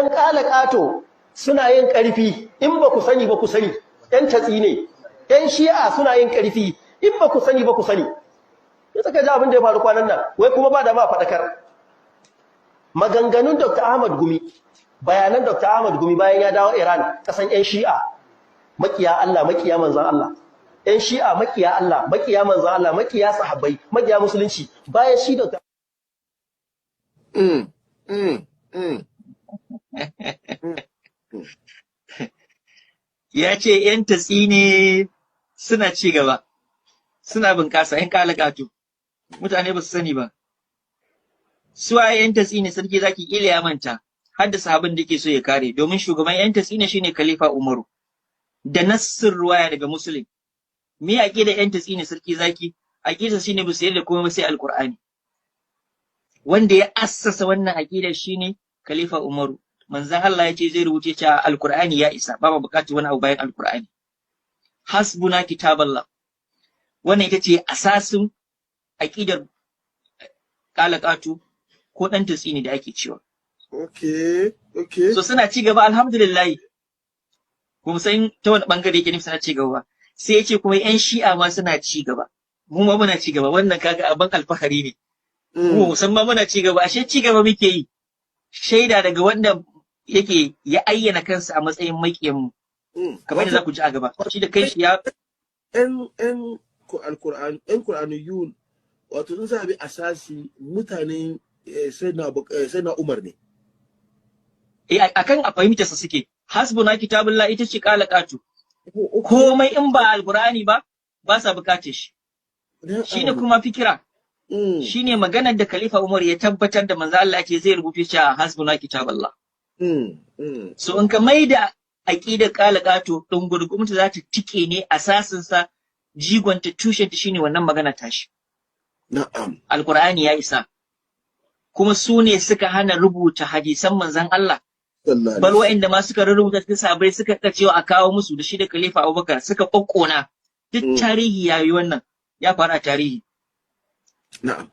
ɗan ƙato suna yin ƙarfi, in ba ku sani ba ku sani, ‘yan tatsi ne, ‘yan shi'a suna yin ƙarfi, in ba ku sani ba ku sani. Ya saka ji abin da ya faru kwanan nan, wai kuma ba da ma faɗakar. Maganganun Dr. Ahmad Gumi, bayanan Dr. Ahmad Gumi bayan ya dawo Iran, ƙasan ‘yan shi'a, makiya Allah, makiya manzan Allah. ‘Yan shi'a makiya Allah, makiya manzan Allah, makiya sahabbai, makiya musulunci, bayan shi Dr. Ya ce ‘yan tatsi ne suna ci gaba, suna bunƙasa, ‘yan ƙalaƙato, mutane ba su sani ba. Suwaye ‘yan tatsi ne sarki zaki ƙila ya manta, har da sahabin da ke so ya kare, domin shugaban ‘yan tatsi ne shine Khalifa Umaru, da nassin ruwaya daga Musulun. Me aƙidar ‘yan tatsi ne sarki zaki? Aƙidar shine ba su yarda komai ba sai Alƙur'ani. Wanda ya assasa wannan aƙidar shine Khalifa Umaru. Manzon Allah ya ce zai rubuce cewa Alƙur'ani ya isa, babu buƙatar wani abu bayan Alƙur'ani. Hasbuna kitaballah. Wannan ita ce asasin aƙidar ƙalaƙatu ko ɗan tatsini da ake cewa. Okay. So suna ci gaba alhamdulillah. Kuma san ta wani ɓangare yake nufi suna ci gaba ba. Sai ya ce kuma ‘yan shi'a ma suna ci gaba. Mu ma muna ci gaba, wannan kaga abin alfahari ne. Mu musamman muna ci gaba, ashe ci gaba muke yi. Shaida daga wanda yake ya ayyana kansa a matsayin maƙiyanmu. Kamar yadda za ku ji a gaba. Shi da kai shi ya. ‘Yan Kur'aniyun, wato in za a bi asasi mutanen sai na Umar ne. Akan a fahimtarsa suke. Hasbuna kitabullah ita ce ƙalaƙatu. Komai in ba Alƙur'ani ba sa buƙatar shi. Shi ne kuma fikira. Shi ne maganar da Khalifa Umar ya tabbatar da manzo Allah ce zai rubuta shi a hasbuna kitaballah. So in ka maida aqidar qalaqato din gurgumta za ta tike ne asasin sa jigonta tushenta shine wannan magana tashi. Na'am. Alqur'ani ya isa. Kuma su ne suka hana rubuta hadisan manzon Allah. Bal wa'inda ma suka rubuta cikin sahabbai suka cewa a kawo musu da shi da Khalifa Abubakar suka kokkona. Duk tarihi yayi wannan, ya faru a tarihi. Na'am.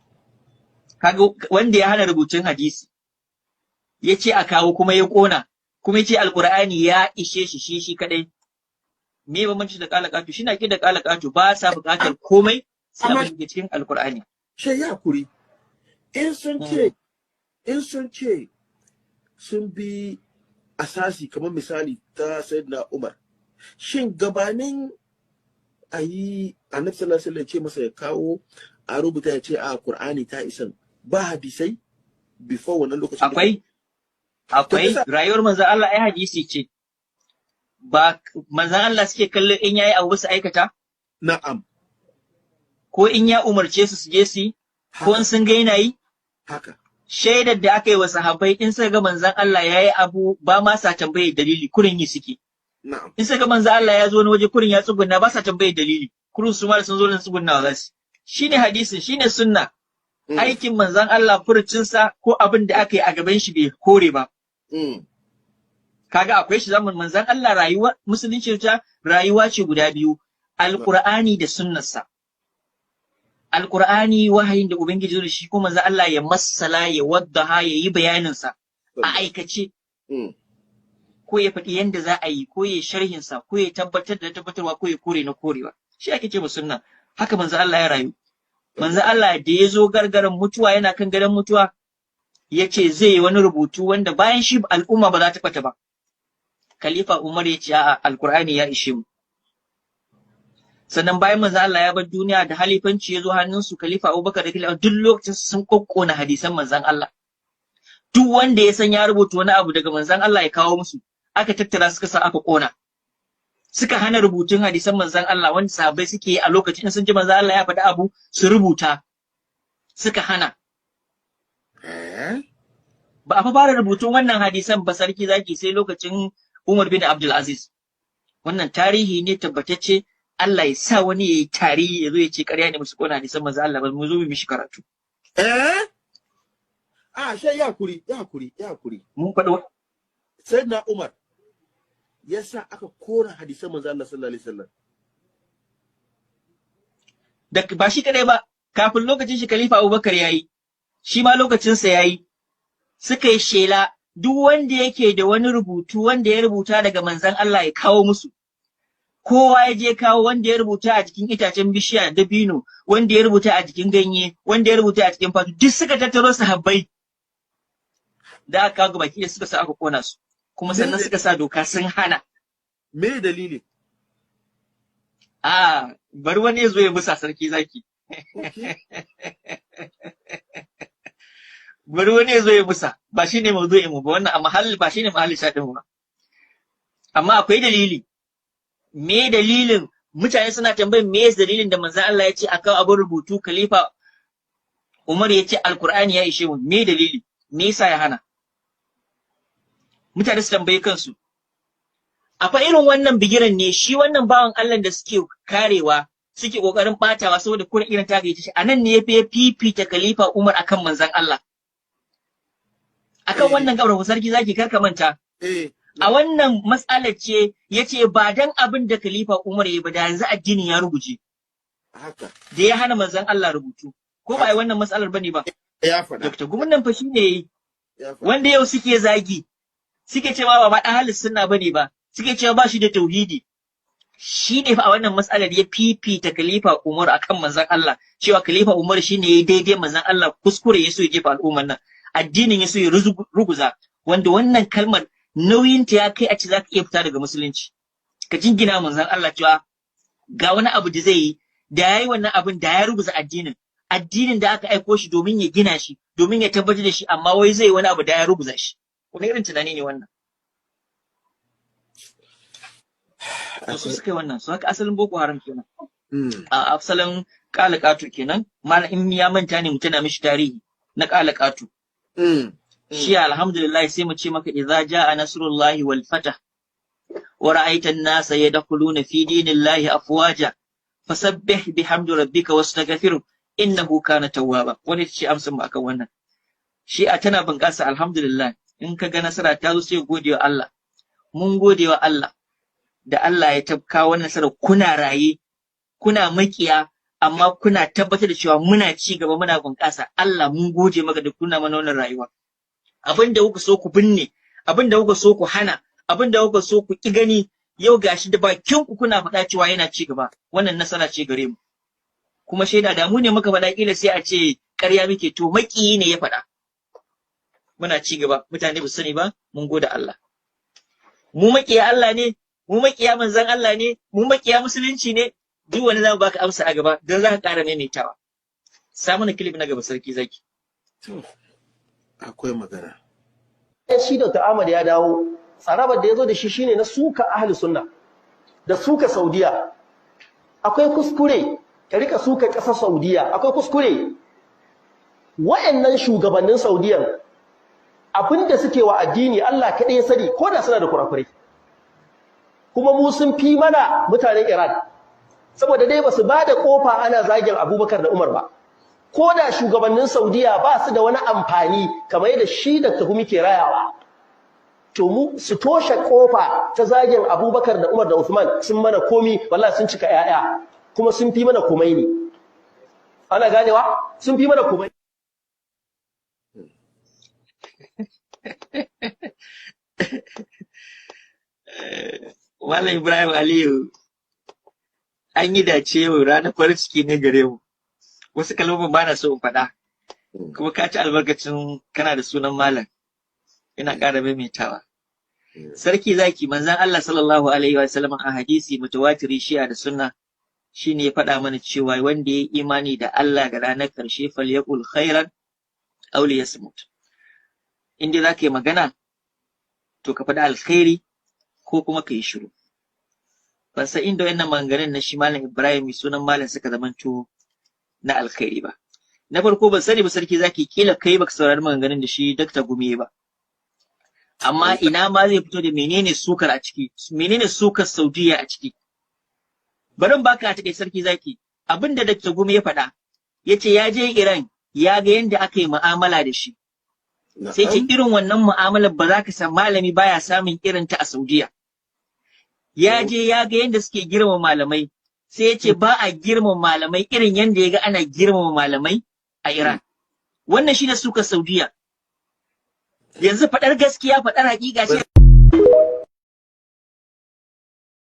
Kaga wanda ya hana rubutun hadisi ya ce a kawo kuma ya ƙona kuma ya ce alƙur'ani ya ishe shi kadai. Me bambanci da ƙalaƙatu? Shi na ƙi da ƙalaƙatu ba sa buƙatar komai sai abin da cikin alƙur'ani. She ya kuri. In sun ce sun bi asasi kamar misali ta Sayyidina Umar. Shin gabanin ayi Annabi sallallahu alaihi wasallam ce masa ya kawo a rubuta ya ce a Qur'ani ta isan ba hadisai before wannan lokacin. Akwai rayuwar manzon Allah ai hadisi ce. Ba manzon Allah suke kallon in yayi abu su aikata? Na'am. Ko in ya umarce su je su yi? Ko in sun ga yana yi? Haka. Shaidar da aka yi wa sahabbai in suka ga manzon Allah yayi abu ba ma sa tambaye dalili kurin yi suke. Na'am. In suka ga manzon Allah ya zo wani waje kurin ya tsugunna ba sa tambaye dalili. Kurun su ma sun zo nan tsugunna za su. Shine hadisin, shine sunna. Aikin manzon Allah furucinsa ko abin da aka yi a gaban shi bai kore ba. Kaga akwai shi zaman manzon Allah rayuwa musulunci ta rayuwa ce guda biyu, Alƙur'ani da sunnarsa. Alƙur'ani wahayin da Ubangiji da shi kuma manzon Allah ya massala ya waddaha ya yi bayaninsa a aikace. Ko ya faɗi yanda za a yi, ko ya sharhinsa, ko ya tabbatar da tabbatarwa, ko ya kore na korewa. Shi ake ce ba sunna. Haka manzon Allah ya rayu. Manzon Allah da ya zo gargaran mutuwa yana kan gadon mutuwa ya ce zai yi wani rubutu wanda bayan shi al'umma ba za ta ɓata ba. Khalifa Umar ya ce a Alƙur'ani ya ishe mu. Sannan bayan manzon Allah ya bar duniya da halifanci ya zo hannunsu Khalifa Abubakar da Khalifa duk lokacin sun kokkona hadisan manzon Allah. Duk wanda ya san ya rubuta wani abu daga manzon Allah ya kawo musu. Aka tattara suka sa aka ƙona. Suka hana rubutun hadisan manzon Allah wanda sahabbai suke yi a lokacin sun ji manzon Allah ya faɗi abu su rubuta. Suka hana. Ba a fa fara rubutun wannan hadisan ba sarki zaki sai lokacin Umar bin Abdul Aziz. Wannan tarihi ne tabbatacce Allah ya sa wani yayi tarihi ya zo ya ce ƙarya ne musu kona hadisan manzon Allah ba mu zo mu mishi karatu. Sai ya kuri. Mun faɗo. Sayyidina Umar yasa aka kora hadisan manzo Allah sallallahu alaihi wasallam. Da ba shi kadai ba, kafin lokacin shi Khalifa Abubakar yayi, shi ma lokacin sa yayi. Suka yi shela duk wanda yake da wani rubutu wanda ya rubuta daga manzon Allah ya kawo musu. Kowa ya je kawo wanda ya rubuta a jikin itacen bishiya dabino, wanda ya rubuta a jikin ganye, wanda ya rubuta a cikin fatu, duk suka tattaro sahabbai da aka kawo baki da suka sa aka kona su, kuma sannan suka sa doka sun hana. Me dalili? Bari wani ya zo ya musa sarki zaki. Bari wani ya zo ya musa, ba shi ne mawdu'in mu ba wannan, a mahalli ba shi ne mahalli shaɗin ba. Amma akwai dalili. Me dalilin? Mutane suna tambayin me dalilin da manzon Allah ya ce akan abin rubutu, Khalifa Umar ya ce Alkur'ani ya ishe mu, me dalili? Me yasa ya hana? Mutane su tambayi kansu. Akwai irin wannan bigiran ne, shi wannan bawan Allah da suke karewa, suke kokarin batawa saboda kuna irin ta gaita shi, anan ne ya fifita Khalifa Umar akan manzon Allah. Akan wannan gabar sarki zaki karka manta. A wannan matsalar ce ya ce ba dan abin da Khalifa Umar ya ba da yanzu addini ya ruguje. Haka. Da ya hana manzon Allah rubutu. Ko ba ai wannan matsalar bane ba? Ya faɗa. Dr. Gumin nan fa shi ne yayi. Wanda yau suke zagi. Suke cewa ba dan ahlus sunna bane ba. Suke cewa ba shi da tauhidi. Shi ne fa a wannan matsalar ya fifita Khalifa Umar akan manzon Allah. Cewa Khalifa Umar shine yayi daidai manzon Allah kuskure ya so ya jefa al'ummar nan. Addinin ya so ya ruguza. Wanda wannan kalmar nauyinta ya kai a ce za ka iya fita daga musulunci. Ka jingina manzon Allah cewa ga wani abu da zai yi, da ya yi wannan abin da ya rubuta addinin. Addinin da aka aiko shi domin ya gina shi, domin ya tabbatar da shi, amma wai zai wani abu da ya rubuta shi. Wani irin tunani ne wannan? To su suka yi wannan, su haka asalin Boko Haram kenan. A asalin ƙalaƙatu kenan, malam in ya manta ne mu tana mishi tarihi na ƙalaƙatu. Shi alhamdulillah sai mu ce maka idza jaa nasrullahi wal fatah wa ra'aita an-nasa yadkhuluna fi dinillahi afwaja fasabbih bihamdi rabbika wastaghfirhu innahu kana tawwaba. Wani ce amsar mu akan wannan. Shi a tana bunƙasa alhamdulillah, in ka ga nasara ta zo sai gode wa Allah. Mun gode wa Allah da Allah ya tabka wannan nasara, kuna raye, kuna makiya, amma kuna tabbatar da cewa muna ci gaba, muna bunƙasa. Allah mun gode maka da kuna mana wannan rayuwa. Abin da kuka so ku binne, abin da kuka so ku hana, abin da kuka so ku ki gani, yau gashi da bakin ku kuna faɗa cewa yana ci gaba. Wannan nasara ce gare mu. Kuma shaida da mu ne muka faɗa kila sai a ce ƙarya muke, to maƙiyi ne ya faɗa. Muna ci gaba, mutane ba su sani ba, mun gode Allah. Mu maƙiya Allah ne, mu maƙiya manzon Allah ne, mu maƙiya musulunci ne, duk wani za mu baka amsa a gaba don za ka ƙara maimaitawa. Sa mana kilif na gaba sarki zaki. Akwai magana. Shi Dr. Ahmad ya dawo, tsarabar da ya zo da shi shine na suka ahli sunna da suka Saudiya. Akwai kuskure ka rika suka ƙasar Saudiya, akwai kuskure. Wa'annan shugabannin Saudiyan abinda suke wa addini Allah kaɗai ya sani, ko da suna da kurakurai. Kuma mu sun fi mana mutanen Iran, saboda dai ba su ba da ƙofa ana zagin Abubakar da Umar ba. Ko da shugabannin Saudiya ba su da wani amfani kamar yadda shi da tuhumi ke rayawa, to mu su toshe kofa ta zagin Abubakar da Umar da Uthman sun mana komi, wallahi sun cika yaya, kuma sun fi mana komai ne. Ana ganewa? Sun fi mana komai. Malam Ibrahim Aliyu, an yi dace yau ranar farin ciki ne gare mu. Wasu kalmomin ba na so in faɗa, kuma ka ci albarkacin kana da sunan malam, ina ƙara maimaitawa. Sarki zaki manzon Allah sallallahu alaihi wa sallam a hadisi mutawatiri shi'a da sunna shine ya faɗa mana cewa wanda ya yi imani da Allah da ranar ƙarshe falyaqul khairan aw liyasmut. In dai zaka yi magana to ka faɗi alkhairi ko kuma ka yi shiru. Ban san inda wannan maganganun na shi malam Ibrahim sunan malam suka zamanto na alkhairi ba. Na farko ban sani ba sarki zaki kila kai baka saurari maganganun da shi Dr. Gumi ba. Amma ina ma zai fito da menene sukar a ciki, menene sukar Saudiya a ciki. Barin baka a take sarki zaki, abinda Dr. Gumi ya faɗa, yace ya je Iran ya ga yadda aka yi mu'amala da shi. Sai ce irin wannan mu'amalar ba za ka san malami baya samun irin ta a Saudiya. Ya je ya ga yadda suke girmama malamai, sai ya ce ba a girmama malamai irin yadda ya ga ana girmama malamai a Iran. Wannan shi ne suka Saudiya. yanzu faɗar gaskiya faɗar hakika ce